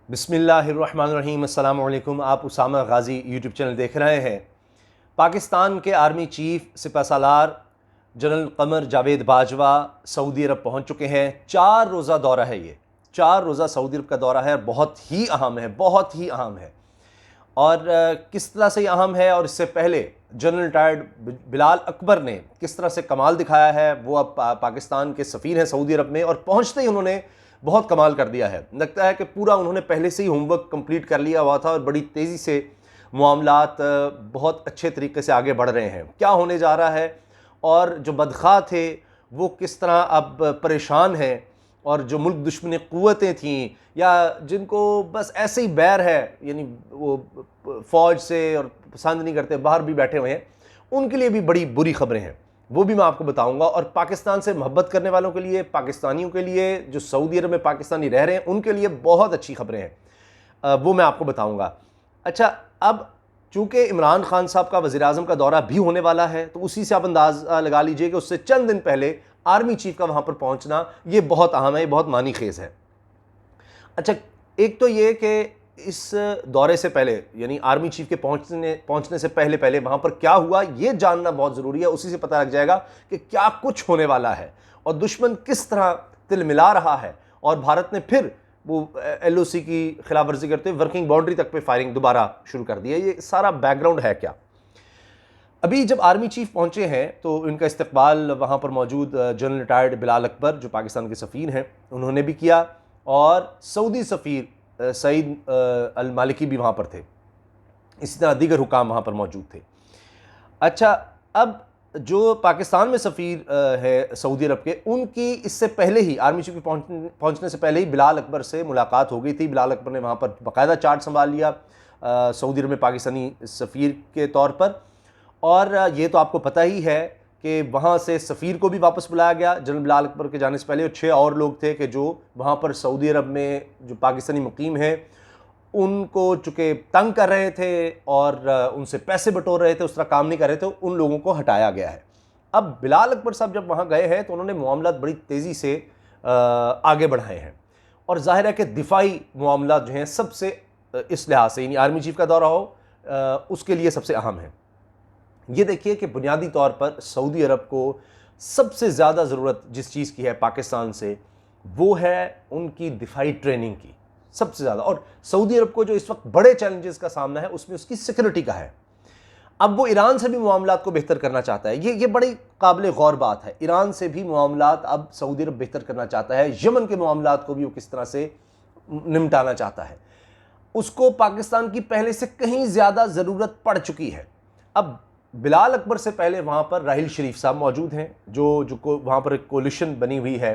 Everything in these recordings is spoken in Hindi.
बिस्मिल्लाहिर्रहमानिर्रहीम। अस्सलाम वालेकुम। आप उसामा गाज़ी यूट्यूब चैनल देख रहे हैं। पाकिस्तान के आर्मी चीफ सिपह सालार जनरल कमर जावेद बाजवा सऊदी अरब पहुंच चुके हैं। 4 रोज़ा दौरा है ये, 4 रोज़ा सऊदी अरब का दौरा है। बहुत ही अहम है, बहुत ही अहम है। और किस तरह से ये अहम है और इससे पहले जनरल रिटायर्ड बिलाल अकबर ने किस तरह से कमाल दिखाया है, वो अब पाकिस्तान के सफ़ीर हैं सऊदी अरब में, और पहुंचते ही उन्होंने बहुत कमाल कर दिया है। लगता है कि पूरा उन्होंने पहले से ही होमवर्क कंप्लीट कर लिया हुआ था और बड़ी तेज़ी से मामलात बहुत अच्छे तरीके से आगे बढ़ रहे हैं। क्या होने जा रहा है और जो बदखा थे वो किस तरह अब परेशान हैं, और जो मुल्क दुश्मनी क़ुव्वतें थीं या जिनको बस ऐसे ही बैर है, यानी वो फ़ौज से और पसंद नहीं करते, बाहर भी बैठे हुए हैं, उनके लिए भी बड़ी बुरी खबरें हैं। वो भी मैं आपको बताऊंगा। और पाकिस्तान से मोहब्बत करने वालों के लिए, पाकिस्तानियों के लिए, जो सऊदी अरब में पाकिस्तानी रह रहे हैं, उनके लिए बहुत अच्छी खबरें हैं। वो मैं आपको बताऊंगा। अच्छा, अब चूँकि इमरान खान साहब का वज़ीर-ए-आज़म का दौरा भी होने वाला है, तो उसी से आप अंदाज़ा लगा लीजिए कि उससे चंद दिन पहले आर्मी चीफ का वहाँ पर पहुँचना ये बहुत अहम है, ये बहुत मानी खेज़ है। अच्छा, एक तो ये कि इस दौरे से पहले, यानी आर्मी चीफ के पहुंचने से पहले पहले वहाँ पर क्या हुआ ये जानना बहुत ज़रूरी है। उसी से पता लग जाएगा कि क्या कुछ होने वाला है और दुश्मन किस तरह तिलमिला रहा है, और भारत ने फिर वो LOC की खिलाफ वर्जी करते हुए वर्किंग बाउंड्री तक पे फायरिंग दोबारा शुरू कर दी है। ये सारा बैकग्राउंड है क्या। अभी जब आर्मी चीफ पहुंचे हैं तो इनका इस्तकबाल वहाँ पर मौजूद जनरल रिटायर्ड बिलाल अकबर, जो पाकिस्तान के सफ़ीर हैं, उन्होंने भी किया, और सऊदी सफ़ीर सईद अल मालिकी भी वहाँ पर थे। इसी तरह दीगर हुकाम वहाँ पर मौजूद थे। अच्छा, अब जो पाकिस्तान में सफ़ीर है सऊदी अरब के, उनकी इससे पहले ही आर्मी चीफ के पहुँचने से पहले ही बिलाल अकबर से मुलाकात हो गई थी। बिलाल अकबर ने वहाँ पर बाकायदा चार्ज संभाल लिया सऊदी अरब में पाकिस्तानी सफ़ीर के तौर पर। और ये तो आपको पता ही है कि वहाँ से सफ़ीर को भी वापस बुलाया गया जनरल बिलाल अकबर के जाने से पहले, और 6 और लोग थे कि जो वहाँ पर सऊदी अरब में जो पाकिस्तानी मुकीम हैं उनको चूँकि तंग कर रहे थे और उनसे पैसे बटोर रहे थे, उस तरह काम नहीं कर रहे थे, उन लोगों को हटाया गया है। अब बिलाल अकबर साहब जब वहाँ गए हैं तो उन्होंने मामला बड़ी तेज़ी से आगे बढ़ाए हैं, और ज़ाहिर है कि दिफाई मामला जो हैं सबसे इस लिहाज से, यानी आर्मी चीफ का दौरा हो उसके लिए सबसे अहम है। ये देखिए कि बुनियादी तौर पर सऊदी अरब को सबसे ज़्यादा ज़रूरत जिस चीज़ की है पाकिस्तान से, वो है उनकी दिफाई ट्रेनिंग की, सबसे ज़्यादा। और सऊदी अरब को जो इस वक्त बड़े चैलेंजेस का सामना है उसमें उसकी सिक्योरिटी का है। अब वो ईरान से भी मामलात को बेहतर करना चाहता है। ये बड़ी काबिल गौर बात है। ईरान से भी मामलात अब सऊदी अरब बेहतर करना चाहता है। यमन के मामलात को भी वो किस तरह से निपटाना चाहता है, उसको पाकिस्तान की पहले से कहीं ज़्यादा ज़रूरत पड़ चुकी है। अब बिलाल अकबर से पहले वहाँ पर राहिल शरीफ साहब मौजूद हैं, जो वहाँ पर एक कोलिशन बनी हुई है,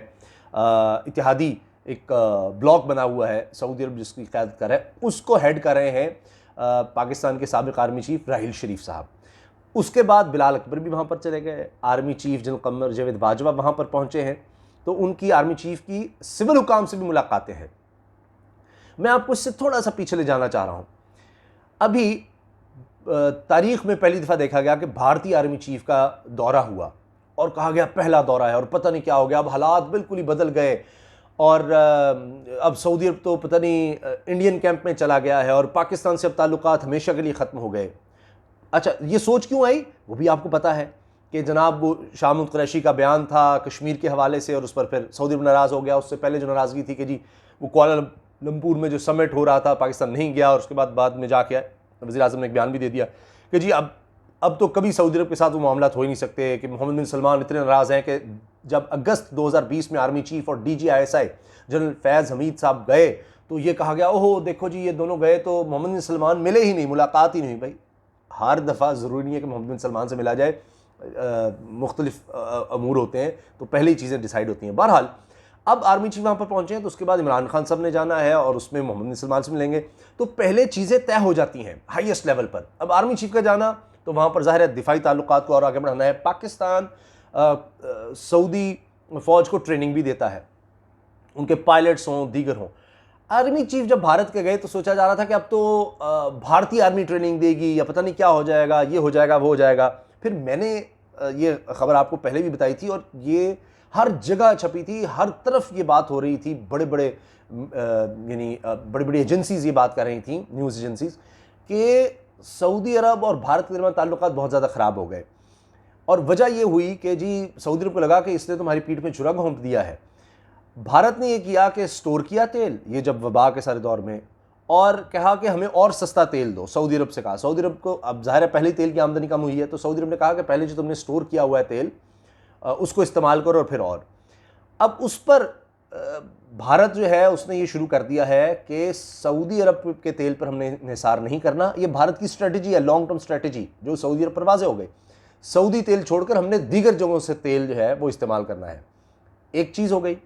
इत्तेहादी एक ब्लॉक बना हुआ है सऊदी अरब जिसकी क़यादत कर रहा है, उसको हेड कर रहे हैं पाकिस्तान के साबिक़ आर्मी चीफ राहिल शरीफ साहब। उसके बाद बिलाल अकबर भी वहाँ पर चले गए। Army chief general Qamar Javed Bajwa वहाँ पर पहुँचे हैं, तो उनकी आर्मी चीफ की सिविल हुकाम से भी मुलाकातें हैं। मैं आपको इससे थोड़ा सा पीछे ले जाना चाह रहा हूँ। अभी तारीख़ में पहली दफ़ा देखा गया कि भारतीय आर्मी चीफ का दौरा हुआ और कहा गया पहला दौरा है और पता नहीं क्या हो गया, अब हालात बिल्कुल ही बदल गए, और अब सऊदी अरब तो पता नहीं इंडियन कैंप में चला गया है और पाकिस्तान से अब ताल्लुकात हमेशा के लिए ख़त्म हो गए। अच्छा, ये सोच क्यों आई वो भी आपको पता है कि जनाब वो शामुद कुरैशी का बयान था कश्मीर के हवाले से, और उस पर फिर सऊदी अरब नाराज़ हो गया। उससे पहले जो नाराज़गी थी कि जी वो कुआलालंपुर में जो समिट हो रहा था पाकिस्तान नहीं गया, और उसके बाद में जाके वज़ीर-ए-आज़म ने एक बयान भी दे दिया कि जी अब तो कभी सऊदी अरब के साथ वो मामलात हो ही नहीं सकते, कि मोहम्मद बिन सलमान इतने नाराज़ हैं कि जब अगस्त 2020 में आर्मी चीफ और DGISI जनरल फैज़ हमीद साहब गए तो ये कहा गया ओहो देखो जी ये दोनों गए तो मोहम्मद बिन सलमान मिले ही नहीं, मुलाकात ही नहीं। भाई हर दफ़ा ज़रूरी नहीं है कि मोहम्मद बिन सलमान से मिला जाए, मुख्तलिफ अमूर होते हैं तो पहले ही चीज़ें डिसाइड होती हैं। बहरहाल अब आर्मी चीफ वहाँ पर पहुँचे हैं तो उसके बाद इमरान खान साहब ने जाना है और उसमें मोहम्मद बिन सलमान से मिलेंगे, तो पहले चीज़ें तय हो जाती हैं हाईएस्ट लेवल पर। अब आर्मी चीफ का जाना तो वहाँ पर ज़ाहिर है दिफाई ताल्लुकात को और आगे बढ़ाना है। पाकिस्तान सऊदी फ़ौज को ट्रेनिंग भी देता है, उनके पायलट्स हों दीगर हों। आर्मी चीफ जब भारत के गए तो सोचा जा रहा था कि अब तो भारतीय आर्मी ट्रेनिंग देगी या पता नहीं क्या हो जाएगा, ये हो जाएगा वो हो जाएगा। फिर मैंने ये खबर आपको पहले भी बताई थी और ये हर जगह छपी थी, हर तरफ ये बात हो रही थी, बड़े बड़े यानी बड़ी बड़ी एजेंसीज़ ये बात कर रही थी, न्यूज़ एजेंसीज़, कि सऊदी अरब और भारत के दरमियान ताल्लुकात बहुत ज़्यादा ख़राब हो गए। और वजह ये हुई कि जी सऊदी अरब को लगा कि इसने तुम्हारी पीठ में छुरा घोंप दिया है। भारत ने ये किया कि स्टोर किया तेल, ये जब वबा के सारे दौर में, और कहा कि हमें और सस्ता तेल दो। सऊदी अरब से कहा, सऊदी अरब को अब ज़ाहिर है पहले ही तेल की आमदनी कम हुई है, तो सऊदी अरब ने कहा कि पहले जो तुमने स्टोर किया हुआ है तेल उसको इस्तेमाल करो और फिर और। अब उस पर भारत जो है उसने ये शुरू कर दिया है कि सऊदी अरब के तेल पर हमने निसार नहीं करना। ये भारत की स्ट्रेटजी है, लॉन्ग टर्म स्ट्रेटजी, जो सऊदी अरब पर वाज़ेह हो गई। सऊदी तेल छोड़कर हमने दीगर जगहों से तेल जो है वो इस्तेमाल करना है। एक चीज़ हो गई।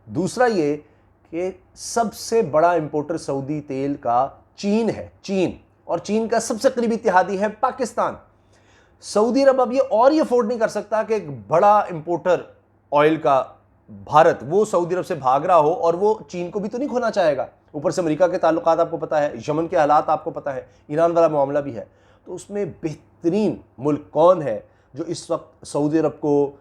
दूसरा ये कि सबसे बड़ा इंपोर्टर सऊदी तेल का चीन है, चीन, और चीन का सबसे करीबी इत्तेहादी है पाकिस्तान। सऊदी अरब अब ये और ये अफोर्ड नहीं कर सकता कि एक बड़ा इंपोर्टर ऑयल का भारत वो सऊदी अरब से भाग रहा हो, और वो चीन को भी तो नहीं खोना चाहेगा। ऊपर से अमेरिका के ताल्लुकात आपको पता है, यमन के हालात आपको पता है, ईरान वाला मामला भी है। तो उसमें बेहतरीन मुल्क कौन है जो इस वक्त सऊदी अरब को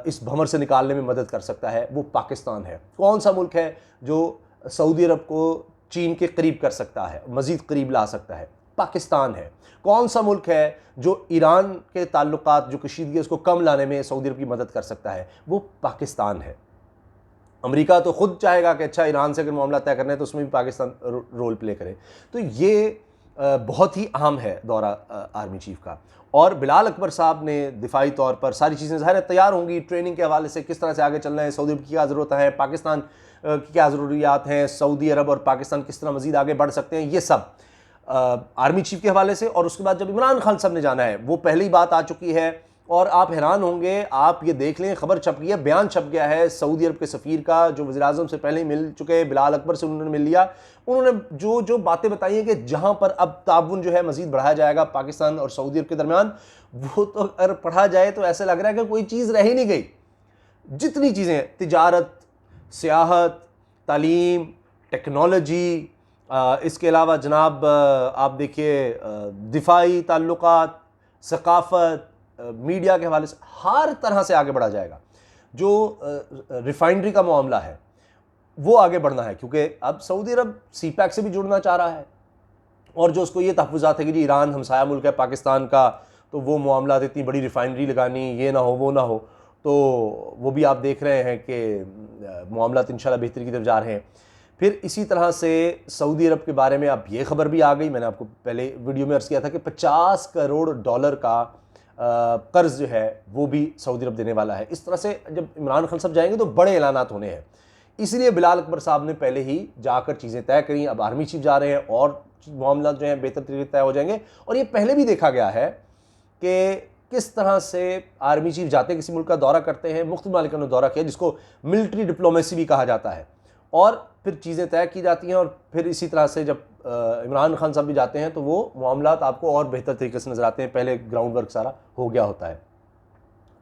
इस भंवर से निकालने में मदद कर सकता है? वो पाकिस्तान है। कौन सा मुल्क है जो सऊदी अरब को चीन के करीब कर सकता है, मज़ीद करीब ला सकता है? पाकिस्तान है। कौन सा मुल्क है जो ईरान के ताल्लुकात जो कशीदगी है उसको कम लाने में सऊदी अरब की मदद कर सकता है? वो पाकिस्तान है। अमेरिका तो खुद चाहेगा कि अच्छा ईरान से अगर मामला तय करना है तो उसमें भी पाकिस्तान रोल प्ले करे। तो ये बहुत ही अहम है दौरा आर्मी चीफ का। और बिलाल अकबर साहब ने दिफाई तौर पर सारी चीज़ें ज़ाहिर तैयार होंगी, ट्रेनिंग के हवाले से किस तरह से आगे चलना है, सऊदी अरब की क्या ज़रूरत है, पाकिस्तान की क्या ज़रूरियात हैं, सऊदी अरब और पाकिस्तान किस तरह मज़ीद आगे बढ़ सकते हैं, ये सब आर्मी चीफ के हवाले से। और उसके बाद जब इमरान खान साहब ने जाना है, वो पहली बात आ चुकी है। और आप हैरान होंगे, आप ये देख लें, खबर छप गई है, बयान छप गया है सऊदी अरब के सफ़ीर का, जो वज़ीर-ए-आज़म से पहले ही मिल चुके, बिलाल अकबर से उन्होंने मिल लिया। उन्होंने जो जो बातें बताई हैं कि जहाँ पर अब ताउन जो है मज़ीद बढ़ाया जाएगा पाकिस्तान और सऊदी अरब के दरमियान, वो तो अगर पढ़ा जाए तो ऐसा लग रहा है कि कोई चीज़ रह ही नहीं गई। जितनी चीज़ें, तिजारत, सियाहत, तालीम, टेक्नोलॉजी, इसके अलावा जनाब आप देखिए दिफाई ताल्लुकात, सकाफ़त, मीडिया के हवाले से हर तरह से आगे बढ़ा जाएगा। जो रिफाइनरी का मामला है वो आगे बढ़ना है, क्योंकि अब सऊदी अरब CPEC से भी जुड़ना चाह रहा है, और जो उसको ये तहफ़्फ़ुज़ात है कि जी ईरान हमसाया मुल्क है पाकिस्तान का, तो वो मामला इतनी बड़ी रिफाइनरी लगानी, ये ना हो वो ना हो, तो वो भी आप देख रहे हैं कि मामला इंशाल्लाह बेहतरी की तरफ जा रहे हैं। फिर इसी तरह से सऊदी अरब के बारे में अब ये खबर भी आ गई, मैंने आपको पहले वीडियो में अर्ज़ किया था कि $50 करोड़ का कर्ज जो है वो भी सऊदी अरब देने वाला है। इस तरह से जब इमरान खान साहब जाएंगे तो बड़े ऐलानात होने हैं। इसलिए बिलाल अकबर साहब ने पहले ही जाकर चीज़ें तय करी। अब आर्मी चीफ जा रहे हैं और मामला जो है बेहतर तरीके तय हो जाएंगे। और ये पहले भी देखा गया है कि किस तरह से आर्मी चीफ जाते किसी मुल्क का दौरा करते हैं। मुख्तलिफ मालिकों ने दौरा किया, जिसको मिलिट्री डिप्लोमेसी भी कहा जाता है, और फिर चीज़ें तय की जाती हैं। और फिर इसी तरह से जब इमरान खान साहब भी जाते हैं तो वो मामलात आपको और बेहतर तरीके से नज़र आते हैं। पहले ग्राउंड वर्क सारा हो गया होता है।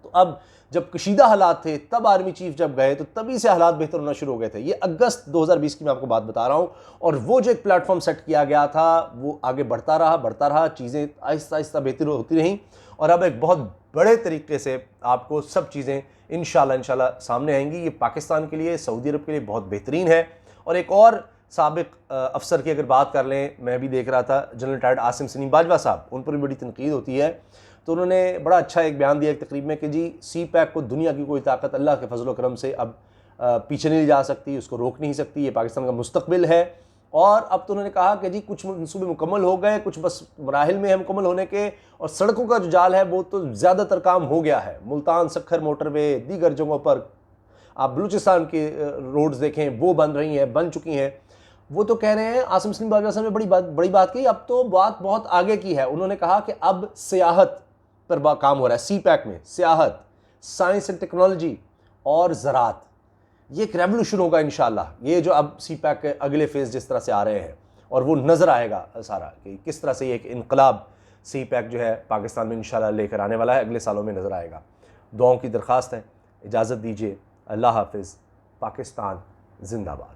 तो अब जब कशीदा हालात थे तब आर्मी चीफ जब गए तो तभी से हालात बेहतर होना शुरू हो गए थे। ये अगस्त 2020 की मैं आपको बात बता रहा हूँ। और वो जो एक प्लेटफॉर्म सेट किया गया था वो आगे बढ़ता रहा, चीज़ें आहिस्ता आहिस्ता बेहतर होती रहीं, और अब एक बहुत बड़े तरीके से आपको सब चीज़ें इंशाल्लाह सामने आएंगी। ये पाकिस्तान के लिए, सऊदी अरब के लिए बहुत बेहतरीन है। और एक और साबिक अफसर की अगर बात कर लें, मैं भी देख रहा था जनरल रिटायर्ड आसिम सलीम बाजवा साहब, उन पर भी बड़ी तनकीद होती है। तो उन्होंने बड़ा अच्छा एक बयान दिया एक तकरीब में कि जी CPEC को दुनिया की कोई ताकत अल्लाह के फजल करम से अब पीछे नहीं जा सकती, उसको रोक नहीं सकती, ये पाकिस्तान का मुस्तकबिल है। और अब तो उन्होंने कहा कि जी कुछ मनसूबे मुकम्मल हो गए, कुछ बस मराहिल में है मुकम्मल होने के, और सड़कों का जो जाल है वो तो ज़्यादातर काम हो गया है। मुल्तान सखर मोटरवे, दीगर जगहों पर आप बलूचिस्तान की रोड्स देखें वो बन रही हैं, बन चुकी हैं। वो तो कह रहे हैं, आसिम सलीम बाजवा साहब ने बड़ी बात कही, अब तो बात बहुत आगे की है। उन्होंने कहा कि अब सियाहत पर काम हो रहा है CPEC में, सियाहत, साइंस एंड टेक्नोलॉजी और ज़राअत, ये एक रेवोल्यूशन होगा इंशाल्लाह। ये जो अब CPEC के अगले फेज़ जिस तरह से आ रहे हैं, और वो नज़र आएगा सारा कि किस तरह से ये एक इनकलाब CPEC जो है पाकिस्तान में इंशाल्लाह लेकर आने वाला है, अगले सालों में नज़र आएगा। दुआओं की दरख्वास्त है। इजाज़त दीजिए, अल्लाह हाफिज़। पाकिस्तान जिंदाबाद।